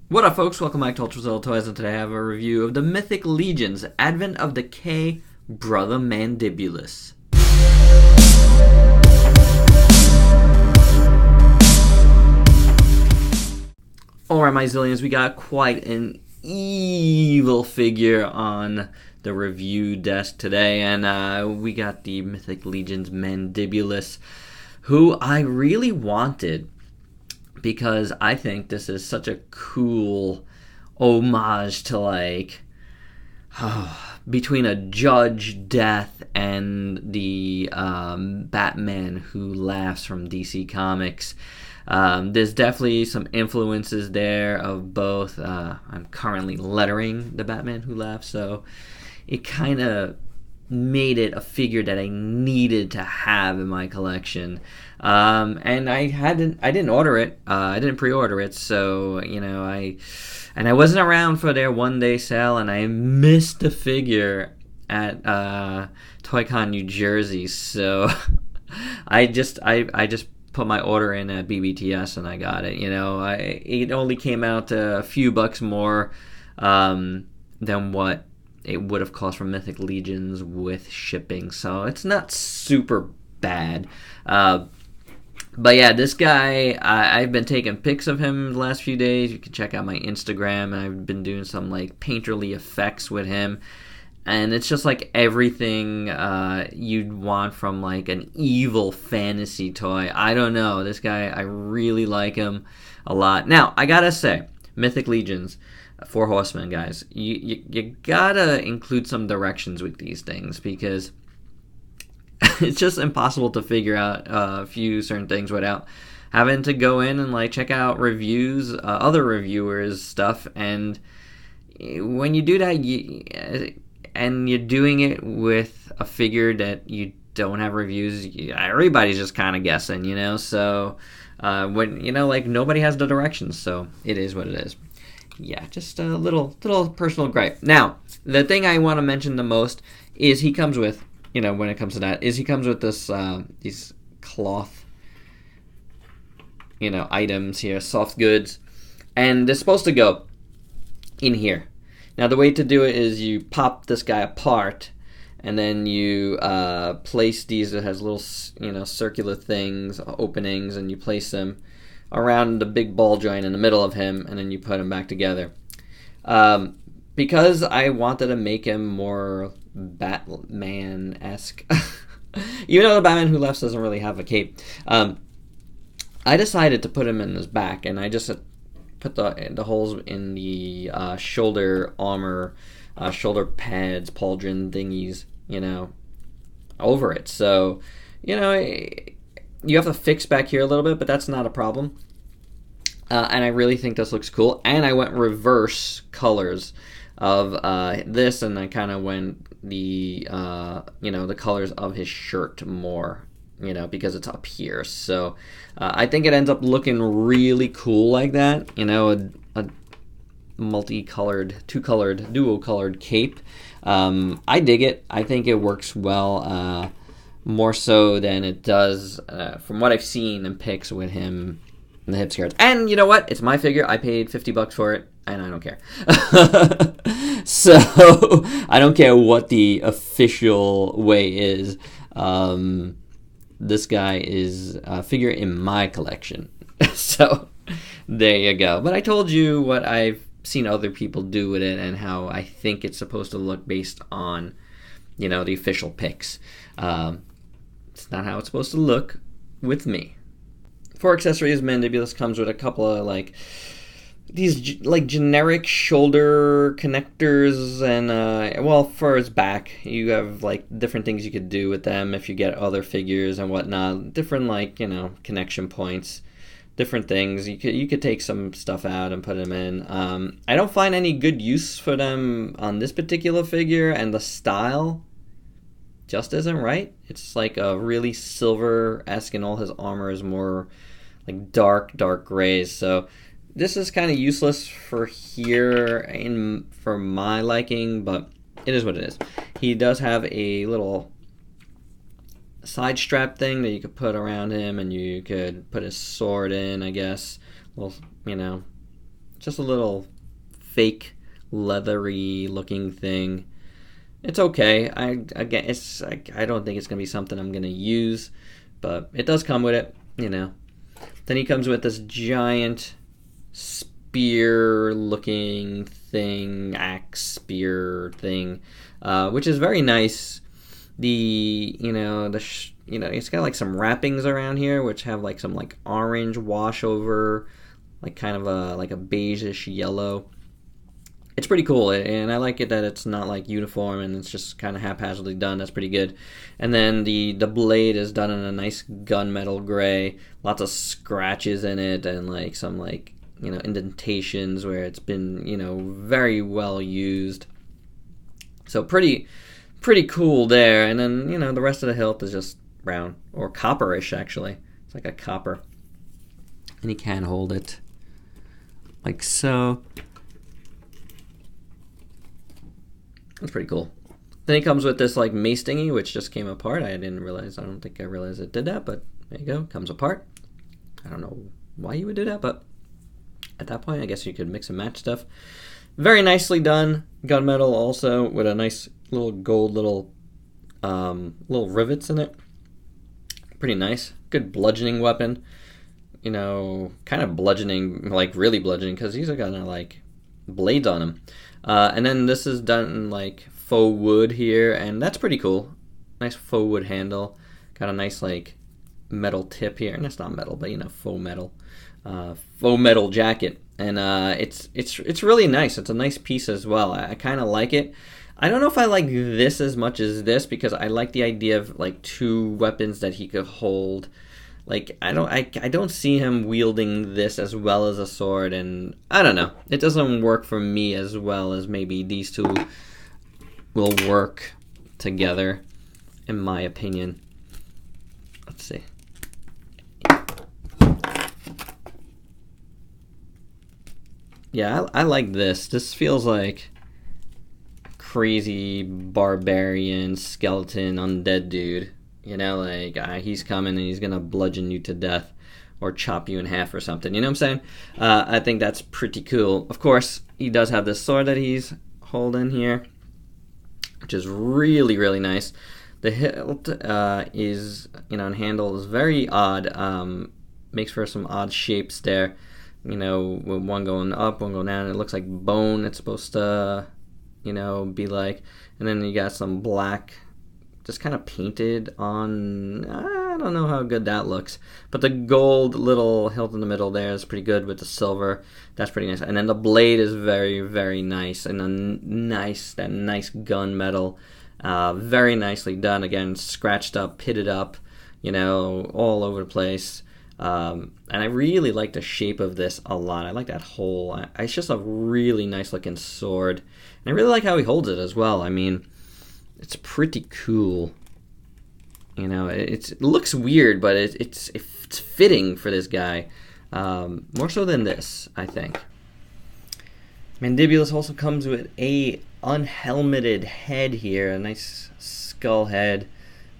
What up, folks? Welcome back to Ultrazilla Toys, and today I have a review of the Mythic Legions, Advent of Decay, Brother Mandibulus. Alright, my zillions, we got quite an evil figure on the review desk today, and we got the Mythic Legions Mandibulus, who I really wanted, because I think this is such a cool homage to, like, between a Judge Death and the Batman Who Laughs from DC Comics. There's definitely some influences there of both. I'm currently lettering the Batman Who Laughs, so it kind of made it a figure that I needed to have in my collection. And I didn't order it. I didn't pre-order it, so I wasn't around for their one-day sale, and I missed the figure at ToyCon New Jersey. So I just put my order in at BBTS and I got it. It only came out a few bucks more than what it would have cost from Mythic Legions with shipping, so it's not super bad. But yeah, this guy, I've been taking pics of him the last few days. You can check out my Instagram, and I've been doing some like painterly effects with him, and it's just like everything you'd want from like an evil fantasy toy. I don't know, this guy, I really like him a lot. Now, I gotta say, Mythic Legions, Four Horsemen, guys, you gotta include some directions with these things, because it's just impossible to figure out a few certain things without having to go in and like check out reviews, other reviewers' stuff. And when you do that, and you're doing it with a figure that you don't have reviews, everybody's just kind of guessing, So when like nobody has the directions, so it is what it is. Yeah, just a little personal gripe. Now, the thing I want to mention the most is he comes with, when it comes to that, is he comes with this these cloth, items here, soft goods, and they're supposed to go in here. Now, the way to do it is you pop this guy apart, and then you place these. It has little, circular things, openings, and you place them around the big ball joint in the middle of him, and then you put him back together. Because I wanted to make him more Batman-esque, even though the Batman Who Laughs doesn't really have a cape, I decided to put him in his back, and I just put the holes in the shoulder armor, shoulder pads, pauldron thingies, over it. So, you have to fix back here a little bit, but that's not a problem. And I really think this looks cool. And I went reverse colors of this, and I kind of went the the colors of his shirt more, because it's up here. So I think it ends up looking really cool like that. A multicolored, two-colored, dual-colored cape. I dig it. I think it works well. More so than it does from what I've seen in pics with him in the hip skirts. And you know what? It's my figure. I paid $50 for it, and I don't care. So I don't care what the official way is. This guy is a figure in my collection. So there you go. But I told you what I've seen other people do with it and how I think it's supposed to look based on, the official pics. It's not how it's supposed to look with me. For accessories, Mandibulus comes with a couple of these generic shoulder connectors, and for his back, you have different things you could do with them if you get other figures and whatnot. Different connection points, different things. You could take some stuff out and put them in. I don't find any good use for them on this particular figure, and the style just isn't right. It's like a really silver-esque, and all his armor is more like dark grays. So this is kind of useless for here for my liking, but it is what it is. He does have a little side strap thing that you could put around him, and you could put his sword in, I guess. Well, just a little fake leathery looking thing. It's okay. I don't think it's gonna be something I'm gonna use, but it does come with it, you know. Then he comes with this giant spear looking thing, axe spear thing, which is very nice. It's got like some wrappings around here which have like some like orange wash over, like kind of like a beigeish yellow. It's pretty cool, and I like it that it's not like uniform and it's just kind of haphazardly done. That's pretty good. And then the blade is done in a nice gunmetal gray, lots of scratches in it, and like some like indentations where it's been very well used. So pretty cool there. And then the rest of the hilt is just brown or copperish actually. It's like a copper, and you can hold it like so. That's pretty cool. Then he comes with this like mace thingy, which just came apart. I don't think I realized it did that, but there you go. Comes apart. I don't know why you would do that, but at that point, I guess you could mix and match stuff. Very nicely done. Gunmetal also with a nice little gold little rivets in it. Pretty nice. Good bludgeoning weapon. Kind of bludgeoning, like really bludgeoning, because these are kind of like blades on them. And then this is done in like faux wood here, and that's pretty cool. Nice faux wood handle. Got a nice like metal tip here, and it's not metal, but faux metal jacket. And it's really nice. It's a nice piece as well. I kind of like it. I don't know if I like this as much as this, because I like the idea of like two weapons that he could hold. Like I don't see him wielding this as well as a sword, and I don't know. It doesn't work for me as well as maybe these two will work together, in my opinion. Let's see. Yeah, I like this. This feels like crazy barbarian skeleton undead dude. He's coming and he's gonna bludgeon you to death or chop you in half or something. You know what I'm saying? I think that's pretty cool. Of course, he does have this sword that he's holding here, which is really, really nice. The hilt is, and handle is very odd. Makes for some odd shapes there. With one going up, one going down. It looks like bone. It's supposed to, be like. And then you got some black, just kind of painted on. I don't know how good that looks, but the gold little hilt in the middle there is pretty good with the silver. That's pretty nice. And then the blade is very, very nice, and that nice gunmetal, very nicely done. Again, scratched up, pitted up, all over the place. And I really like the shape of this a lot. I like that hole. It's just a really nice looking sword, and I really like how he holds it as well. I mean, it's pretty cool. It looks weird, but it's fitting for this guy. More so than this, I think. Mandibulus also comes with a unhelmeted head here, a nice skull head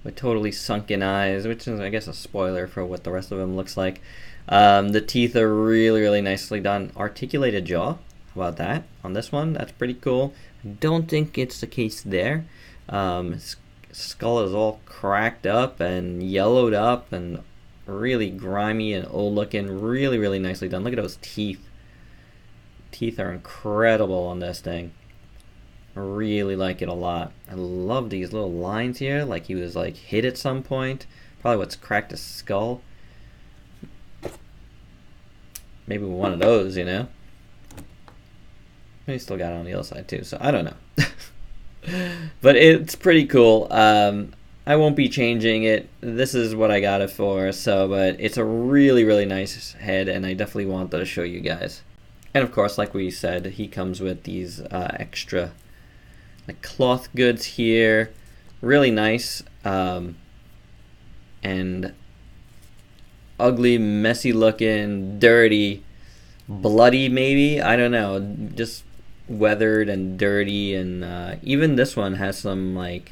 with totally sunken eyes, which is, I guess, a spoiler for what the rest of him looks like. The teeth are really, really nicely done. Articulated jaw. How about that? On this one, that's pretty cool. I don't think it's the case there. His skull is all cracked up and yellowed up and really grimy and old looking. Really, really nicely done. Look at those teeth. Teeth are incredible on this thing. I really like it a lot. I love these little lines here, like he was like hit at some point. Probably what's cracked his skull. Maybe one of those, Maybe still got it on the other side too, so I don't know. But it's pretty cool. I won't be changing it. This is what I got it for. But it's a really, really nice head, and I definitely wanted to show you guys. And of course, like we said, he comes with these extra like cloth goods here. Really nice. And ugly, messy looking, dirty, bloody maybe. I don't know. Just weathered and dirty, and even this one has some like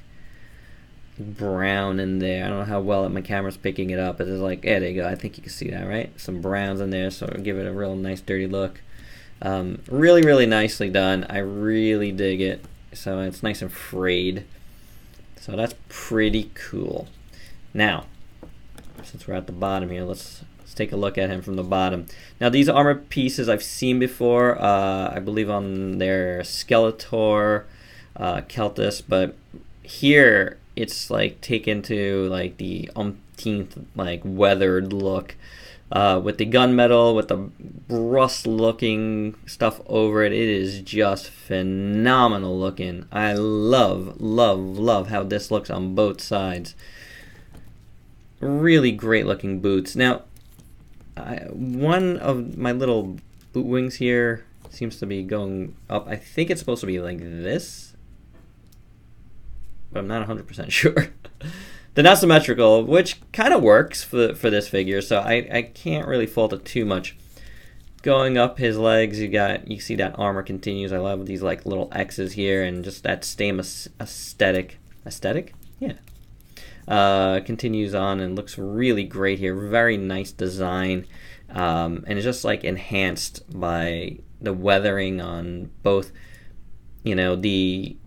brown in there. I don't know how well my camera's picking it up, but there's like, yeah, there you go. I think you can see that, right? Some browns in there, so it'll give it a real nice dirty look. Really, really nicely done. I really dig it. So it's nice and frayed. So that's pretty cool. Now, since we're at the bottom here, let's take a look at him from the bottom. Now these armor pieces I've seen before, I believe on their Skeletor, Keltis, but here it's like taken to like the umpteenth like weathered look, with the gunmetal, with the rust looking stuff over it. It is just phenomenal looking. I love, love, love how this looks on both sides. Really great looking boots. Now, one of my little boot wings here seems to be going up. I think it's supposed to be like this, but I'm not 100% sure. They're not symmetrical, which kind of works for this figure, so I can't really fault it too much. Going up his legs, you see that armor continues. I love these like little X's here, and just that same aesthetic. Yeah. Continues on and looks really great here. Very nice design, and it's just like enhanced by the weathering on both, you know, the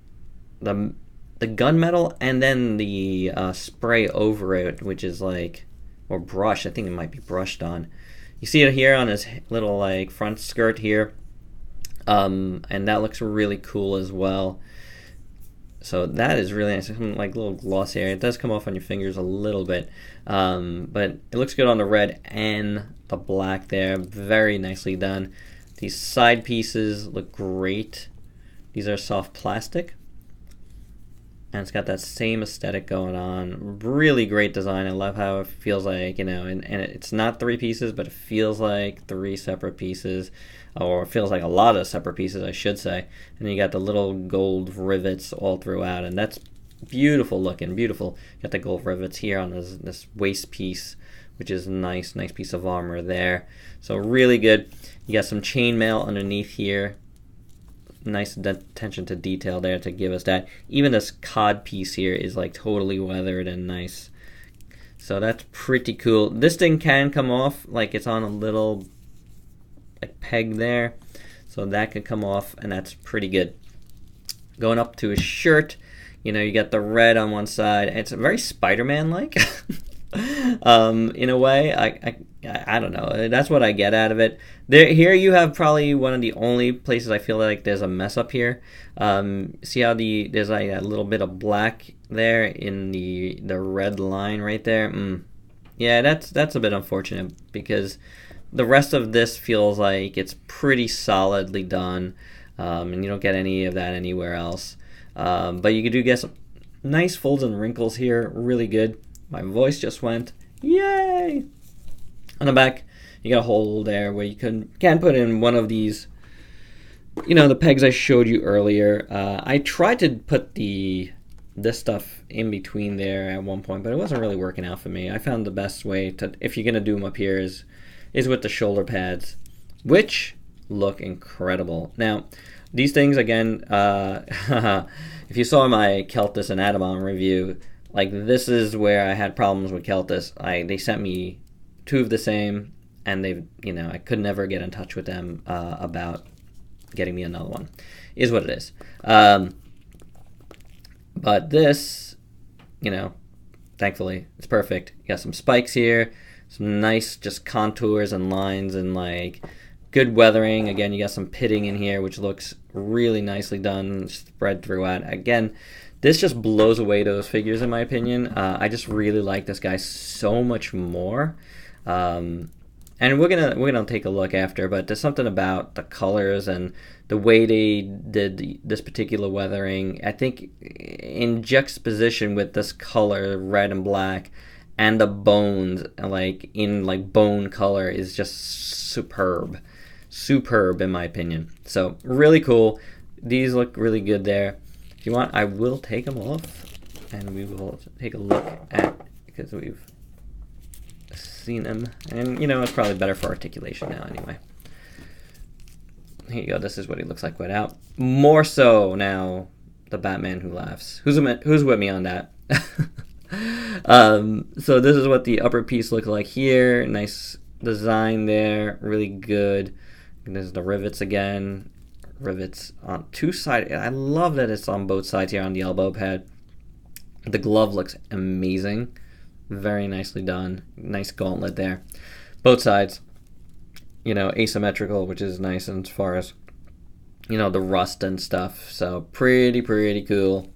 gunmetal and then the spray over it, which is like, or brush. I think it might be brushed on. You see it here on his little like front skirt here, and that looks really cool as well. So that is really nice. Like little gloss area. It does come off on your fingers a little bit, but it looks good on the red and the black there. Very nicely done. These side pieces look great. These are soft plastic, and it's got that same aesthetic going on. Really great design. I love how it feels like, you know, and it's not 3 pieces, but it feels like 3 separate pieces, or it feels like a lot of separate pieces, I should say. And then you got the little gold rivets all throughout, and that's beautiful looking, beautiful. You got the gold rivets here on this waist piece, which is a nice piece of armor there. So really good. You got some chainmail underneath here. Nice attention to detail there to give us that. Even this cod piece here is like totally weathered and nice. So that's pretty cool. This thing can come off, like it's on a little like peg there, so that could come off, and that's pretty good. Going up to his shirt, you know, you got the red on one side. It's very Spider-Man like in a way. I don't know. That's what I get out of it. Here you have probably one of the only places I feel like there's a mess up here. See how there's like a little bit of black there in the red line right there. Yeah, that's a bit unfortunate, because the rest of this feels like it's pretty solidly done, and you don't get any of that anywhere else. But you do get some nice folds and wrinkles here. Really good. My voice just went, yay! On the back, you got a hole there where you can put in one of these, you know, the pegs I showed you earlier. I tried to put this stuff in between there at one point, but it wasn't really working out for me. I found the best way to, if you're gonna do them up here, is with the shoulder pads, which look incredible. Now, these things again, if you saw my Keltis and Adamon review, like this is where I had problems with Keltis. They sent me 2 of the same, and I could never get in touch with them about getting me another one. Is what it is. But this, you know, thankfully it's perfect. You got some spikes here, some nice just contours and lines, and like good weathering. Again, you got some pitting in here, which looks really nicely done, spread throughout. Again, this just blows away those figures in my opinion. I just really like this guy so much more. And we're gonna take a look after, but there's something about the colors and the way they did this particular weathering, I think, in juxtaposition with this color, red and black, and the bones, like in like bone color, is just superb in my opinion. So really cool. These look really good there. If you want, I will take them off, and we will take a look at, because we've seen them, and you know, it's probably better for articulation now anyway. Here you go. This is what he looks like without. More so now, the Batman Who Laughs. Who's with me on that? So this is what the upper piece looks like here. Nice design there, really good. There's the rivets again. Rivets on two sides. I love that it's on both sides here on the elbow pad. The glove looks amazing. Very nicely done. Nice gauntlet there. Both sides, you know, asymmetrical, which is nice as far as, you know, the rust and stuff. So pretty cool.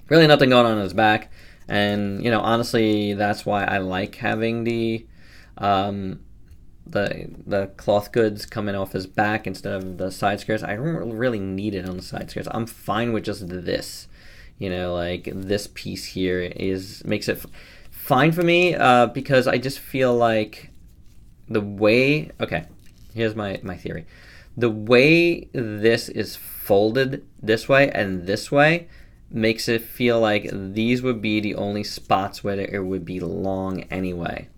Really nothing going on his back. And, you know, honestly, that's why I like having the cloth goods coming off his back instead of the side skirts. I don't really need it on the side skirts. I'm fine with just this. You know, like this piece here makes it fine for me because I just feel like the way, okay, here's my theory. The way this is folded this way and this way makes it feel like these would be the only spots where it would be long anyway.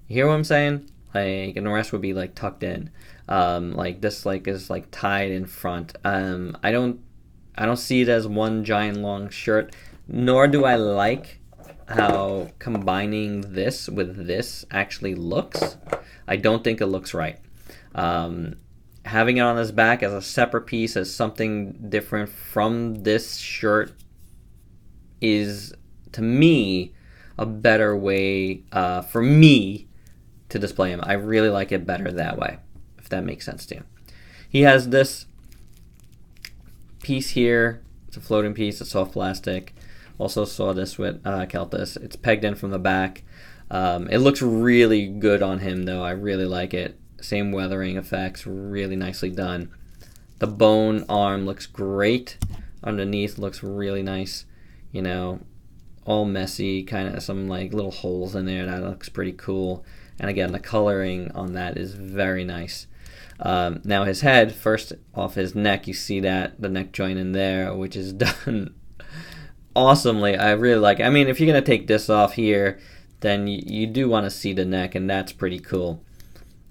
You hear what I'm saying? Like, and the rest would be like tucked in. Like this like is like tied in front. I don't see it as one giant long shirt, nor do I like how combining this with this actually looks. I don't think it looks right. Having it on his back as a separate piece, as something different from this shirt, is, to me, a better way for me to display him. I really like it better that way, if that makes sense to you. He has this piece here. It's a floating piece, a soft plastic. Also saw this with Keltis. It's pegged in from the back. It looks really good on him, though. I really like it. Same weathering effects, really nicely done. The bone arm looks great. Underneath looks really nice. You know, all messy, kind of some like little holes in there. That looks pretty cool. And again, the coloring on that is very nice. Now his head, first off his neck, you see that, the neck joint in there, which is done awesomely. I really like it. I mean, if you're going to take this off here, then you do want to see the neck, and that's pretty cool.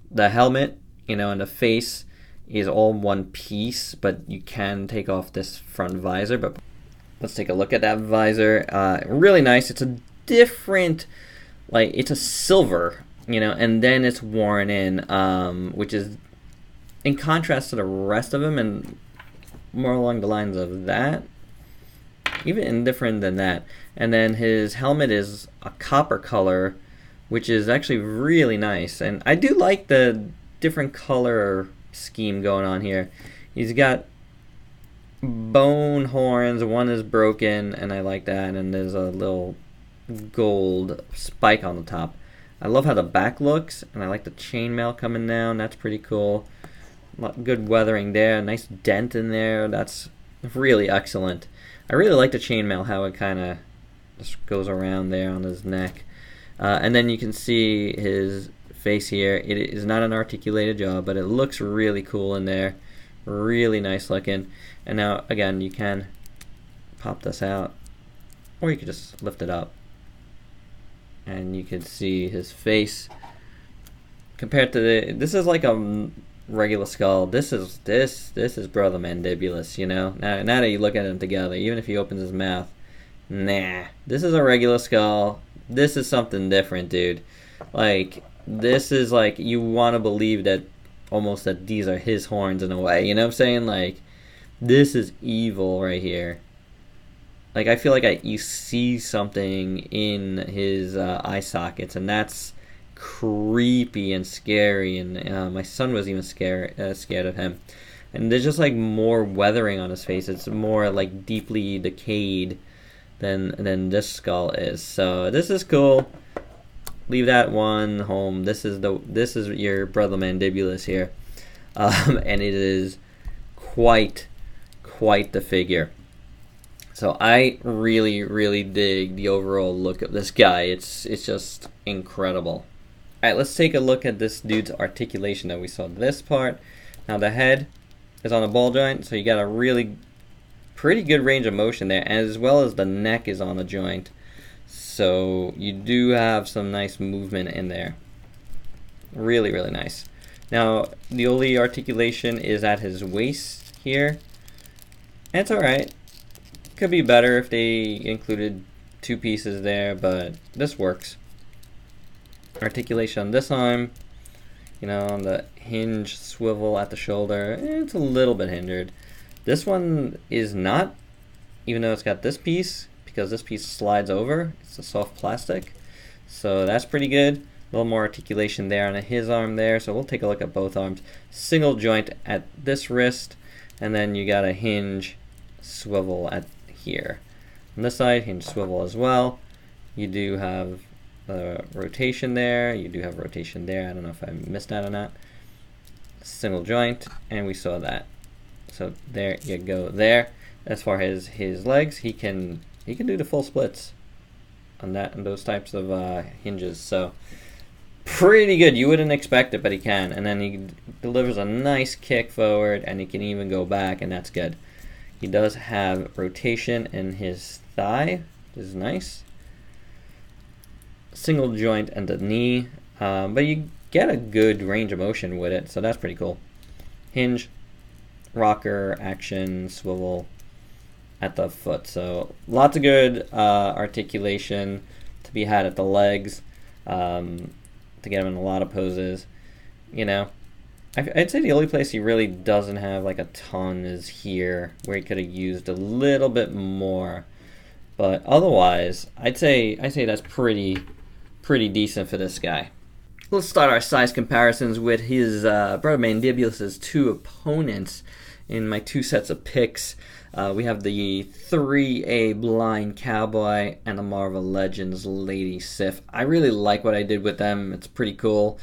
The helmet, you know, and the face is all one piece, but you can take off this front visor. But let's take a look at that visor. Really nice. It's a different, like, it's a silver, you know, and then it's worn in, which is in contrast to the rest of him and more along the lines of that, even different than that. And then his helmet is a copper color, which is actually really nice. And I do like the different color scheme going on here. He's got bone horns, one is broken, and I like that, and there's a little gold spike on the top. I love how the back looks, and I like the chainmail coming down. That's pretty cool. Good weathering there, nice dent in there. That's really excellent. I really like the chainmail, how it kind of just goes around there on his neck. And then you can see his face here. It is not an articulated jaw, but it looks really cool in there. Really nice looking. And now, again, you can pop this out, or you could just lift it up. And you can see his face. Compared to this is like a regular skull. This is Brother Mandibulus, you know? Now that you look at him together, even if he opens his mouth, nah. This is a regular skull. This is something different, dude. Like, this is like, you want to believe that almost that these are his horns in a way, you know what I'm saying? Like, this is evil right here. Like, I feel like you see something in his eye sockets, and that's creepy and scary. And my son was even scared of him. And there's just like more weathering on his face. It's more like deeply decayed than this skull is. So this is cool. Leave that one home. This is your Brother Mandibulus here, and it is quite the figure. So I really dig the overall look of this guy. It's just incredible. All right, let's take a look at this dude's articulation that we saw. This part. Now the head is on a ball joint, so you got a really pretty good range of motion there, as well as the neck is on a joint. So you do have some nice movement in there. Really nice. Now the only articulation is at his waist here. And it's alright. Could be better if they included two pieces there, but this works. Articulation on this arm, you know, on the hinge swivel at the shoulder. It's a little bit hindered. This one is not, even though it's got this piece, because this piece slides over. It's a soft plastic. So that's pretty good. A little more articulation there on his arm there. So we'll take a look at both arms. Single joint at this wrist, and then you got a hinge swivel at here. On this side, hinge swivel as well. You do have rotation there. You do have rotation there. I don't know if I missed that or not. Single joint, and we saw that. So there you go there. As far as his legs, he can do the full splits on that and those types of hinges. So pretty good. You wouldn't expect it, but he can. And then he delivers a nice kick forward, and he can even go back, and that's good. He does have rotation in his thigh, which is nice. Single joint and the knee, but you get a good range of motion with it, so that's pretty cool. Hinge, rocker, action, swivel at the foot. So lots of good articulation to be had at the legs, to get him in a lot of poses. You know, I'd say the only place he really doesn't have like a ton is here, where he could have used a little bit more. But otherwise, I'd say that's pretty decent for this guy. Let's start our size comparisons with his brother Mandibulus' two opponents in my two sets of picks. We have the 3A Blind Cowboy and the Marvel Legends Lady Sif. I really like what I did with them. It's pretty cool.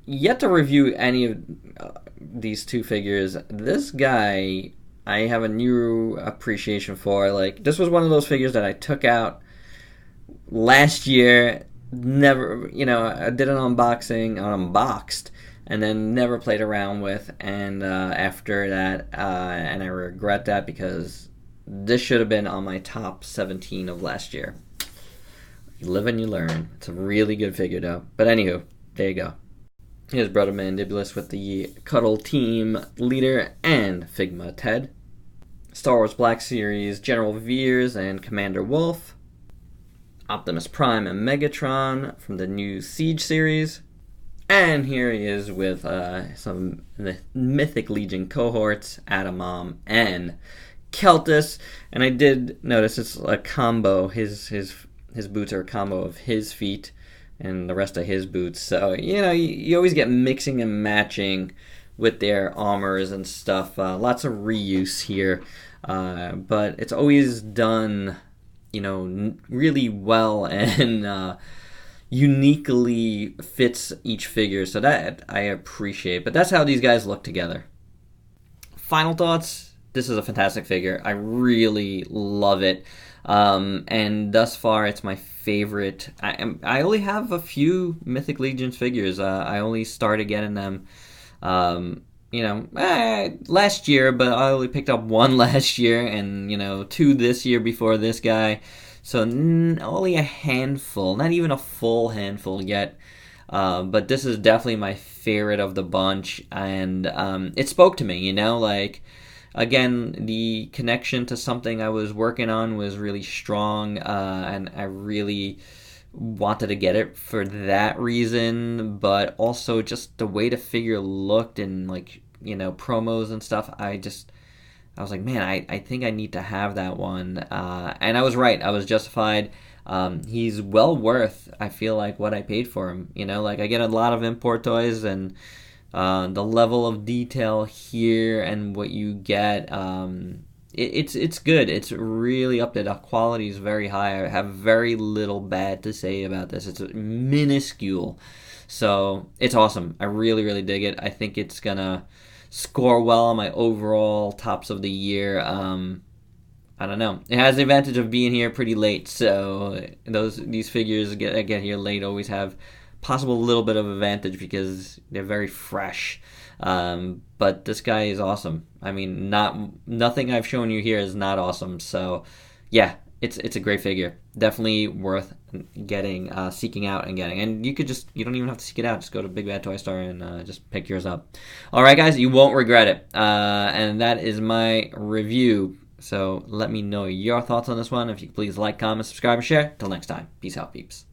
Yet to review any of these two figures. This guy, I have a new appreciation for. Like, this was one of those figures that I took out last year. Never, you know, I did an unboxed, and then never played around with. And after that, and I regret that, because this should have been on my top 17 of last year. You live and you learn. It's a really good figure, though. But anywho, there you go. Here's brother Mandibulus with the Cuddle Team leader and Figma Ted. Star Wars Black Series General Veers and Commander Wolf. Optimus Prime and Megatron from the new Siege series. And here he is with some Mythic Legion cohorts, Adamom and Keltis. And I did notice it's a combo. His boots are a combo of his feet and the rest of his boots. So, you know, you always get mixing and matching with their armors and stuff. Lots of reuse here. But it's always done, you know, really well and uniquely fits each figure. So that I appreciate. But that's how these guys look together. Final thoughts. This is a fantastic figure. I really love it. And thus far, it's my favorite. I only have a few Mythic Legions figures. I only started getting them, you know, last year, but I only picked up one last year, and, you know, two this year before this guy. So only a handful, not even a full handful yet. But this is definitely my favorite of the bunch, and it spoke to me, you know, like, again, the connection to something I was working on was really strong, and I really wanted to get it for that reason, but also just the way the figure looked and, like, you know, promos and stuff. I was like, man, I think I need to have that one, and I was right. I was justified. He's well worth, I feel like, what I paid for him. You know, like, I get a lot of import toys, and the level of detail here and what you get, it's good. It's really up there. The quality is very high. I have very little bad to say about this. It's minuscule, so it's awesome. I really, really dig it. I think it's gonna score well on my overall tops of the year. I don't know. It has the advantage of being here pretty late, so these figures get here late always have possible little bit of advantage because they're very fresh. But this guy is awesome. I mean, nothing I've shown you here is not awesome. So yeah, it's a great figure. Definitely worth getting, seeking out and getting. And you don't even have to seek it out. Just go to Big Bad Toy Store and just pick yours up. All right, guys, you won't regret it. And that is my review. So let me know your thoughts on this one. If you could please like, comment, subscribe, and share. Till next time. Peace out, peeps.